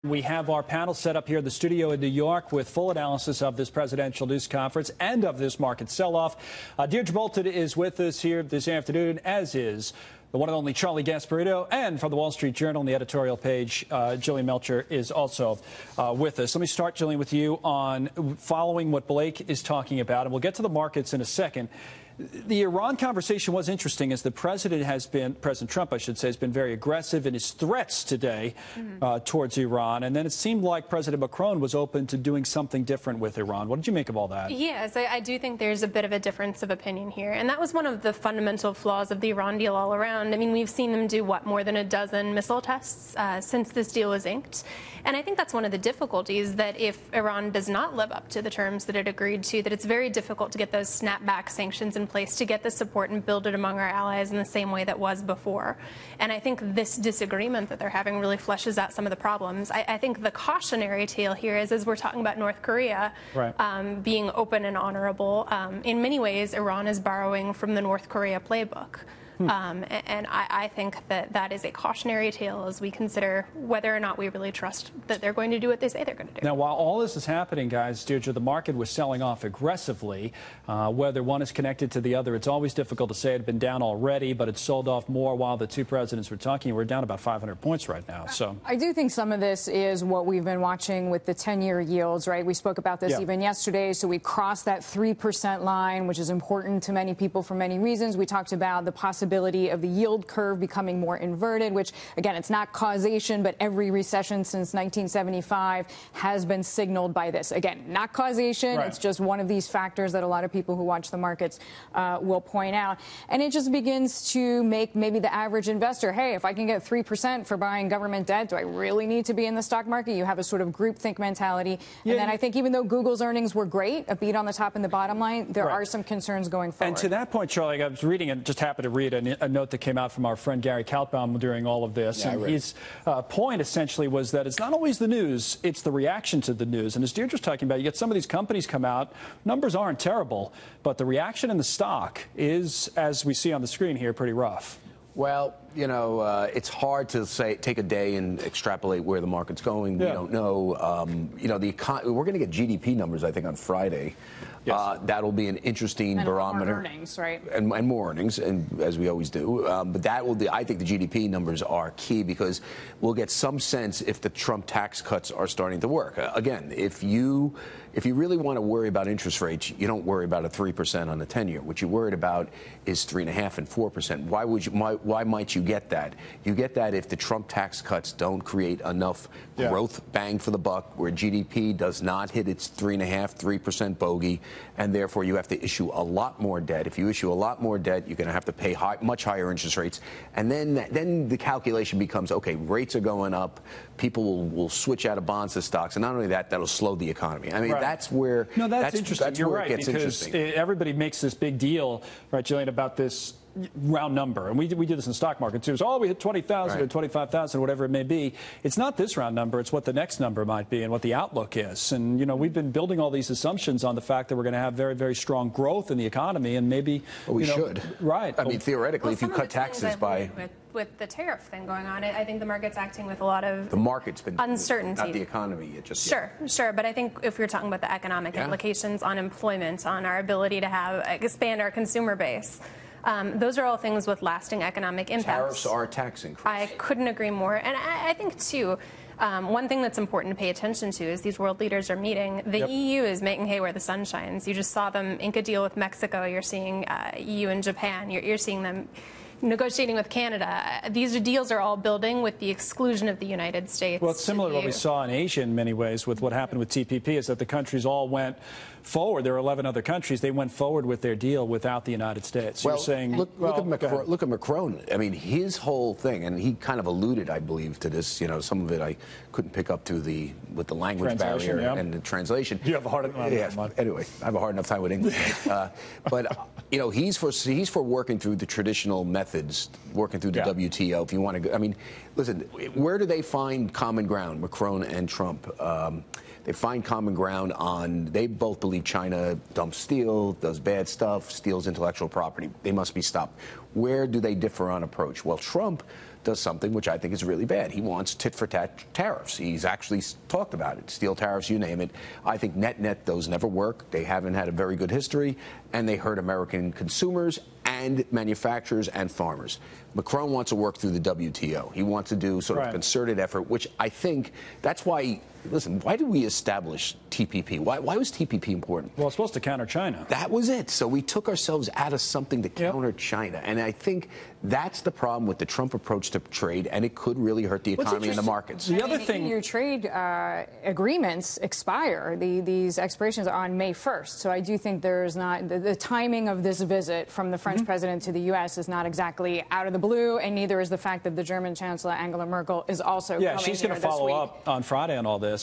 We have our panel set up here in the studio in New York with full analysis of this presidential news conference and of this market sell-off. Deirdre Bolton is with us here this afternoon, as is the one and only Charlie Gasparino, and from the Wall Street Journal on the editorial page, Jillian Melchior is also with us. Let me start, Jillian, with you on following what Blake is talking about, and we'll get to the markets in a second. The Iran conversation was interesting, as the President Trump, I should say, has been very aggressive in his threats today towards Iran. And then it seemed like President Macron was open to doing something different with Iran. What did you make of all that? Yes, I do think there's a bit of a difference of opinion here. And that was one of the fundamental flaws of the Iran deal all around. I mean, we've seen them do, what, more than a dozen missile tests since this deal was inked. And I think that's one of the difficulties, that if Iran does not live up to the terms that it agreed to, that it's very difficult to get those snapback sanctions in place, to get the support and build it among our allies in the same way that was before. And I think this disagreement that they're having really fleshes out some of the problems. I think the cautionary tale here is, as we're talking about North Korea being open and honorable, in many ways Iran is borrowing from the North Korea playbook. And I think that that is a cautionary tale as we consider whether or not we really trust that they're going to do what they say they're going to do. Now, while all this is happening, guys, Deirdre, the market was selling off aggressively. Whether one is connected to the other, it's always difficult to say. It had been down already, but it sold off more while the two presidents were talking. We're down about 500 points right now. So I do think some of this is what we've been watching with the 10-year yields, right? We spoke about this even yesterday. So we crossed that 3% line, which is important to many people for many reasons. We talked about the possibility of the yield curve becoming more inverted, which, again, it's not causation, but every recession since 1975 has been signaled by this. Again, not causation. It's just one of these factors that a lot of people who watch the markets will point out. And it just begins to make maybe the average investor, hey, if I can get 3% for buying government debt, do I really need to be in the stock market? You have a sort of groupthink mentality. And then I think even though Google's earnings were great, a beat on the top and the bottom line, there are some concerns going forward. And to that point, Charlie, I was reading and just happened to read a note that came out from our friend Gary Kaltbaum during all of this. And his point essentially was that it's not always the news, it's the reaction to the news. And as Deirdre's talking about, you get some of these companies come out, numbers aren't terrible, but the reaction in the stock is, as we see on the screen here, pretty rough. Well, you know, it's hard to take a day and extrapolate where the market's going. We don't know. You know, we're going to get GDP numbers, I think, on Friday. That'll be an interesting barometer. More earnings, right? And more earnings, and as we always do. But that will be, I think the GDP numbers are key, because we'll get some sense if the Trump tax cuts are starting to work. Again, if you really want to worry about interest rates, you don't worry about a 3% on the 10-year. What you're worried about is 3.5% and 4%. Why might you get that? You get that if the Trump tax cuts don't create enough growth bang for the buck, where GDP does not hit its 3.5–3% bogey, and therefore you have to issue a lot more debt. If you issue a lot more debt, you're going to have to pay much higher interest rates, and then the calculation becomes, okay, rates are going up, people will switch out of bonds to stocks, and not only that, that'll slow the economy. I mean, that's where that's interesting. That's You're where right, it gets because interesting. Everybody makes this big deal, right, Jillian, about this round number, and we do this in the stock market too. So, we hit 20,000 or 25,000, whatever it may be. It's not this round number; it's what the next number might be and what the outlook is. And you know, we've been building all these assumptions on the fact that we're going to have very, very strong growth in the economy, and maybe we should. Right. I mean, theoretically, if you cut taxes by with the tariff thing going on, I think the market's acting with a lot of been uncertainty. Not the economy. It just sure. But I think if we're talking about the economic implications on employment, on our ability to expand our consumer base. Those are all things with lasting economic impacts. Tariffs are a tax increase. I couldn't agree more. And I think, too, one thing that's important to pay attention to is these world leaders are meeting. The EU is making hay where the sun shines. You just saw them ink a deal with Mexico. You're seeing EU and Japan. You're seeing them negotiating with Canada. These deals are all building with the exclusion of the United States. Well, it's similar to what we saw in Asia in many ways with what happened with TPP, is that the countries all went forward. There are 11 other countries. They went forward with their deal without the United States. Well, you're saying, look at Macron. I mean, his whole thing, and he kind of alluded, I believe, to this. You know, some of it I couldn't pick up with the language barrier and the translation. You have a hard enough. Anyway, I have a hard enough time with English. But you know, he's for working through the traditional methods, working through the WTO. If you want to go, I mean, listen, where do they find common ground, Macron and Trump? They find common ground on, they both believe China dumps steel, does bad stuff, steals intellectual property. They must be stopped. Where do they differ on approach? Well, Trump does something which I think is really bad. He wants tit-for-tat tariffs. He's actually talked about it. Steel tariffs, you name it. I think net-net, those never work. They haven't had a very good history, and they hurt American consumers and manufacturers and farmers. Macron wants to work through the WTO. He wants to do sort of a concerted effort, which I think that's why, listen, why did we establish TPP? Why was TPP important? Well, it's supposed to counter China. That was it. So we took ourselves out of something to counter China. And I think that's the problem with the Trump approach to trade, and it could really hurt the economy and the markets. The other thing, your trade agreements expire. These expirations are on May 1st. So I do think there's not the timing of this visit from the French president to the U.S. is not exactly out of the blue, and neither is the fact that the German Chancellor Angela Merkel is also coming she's going to follow up on Friday on all this.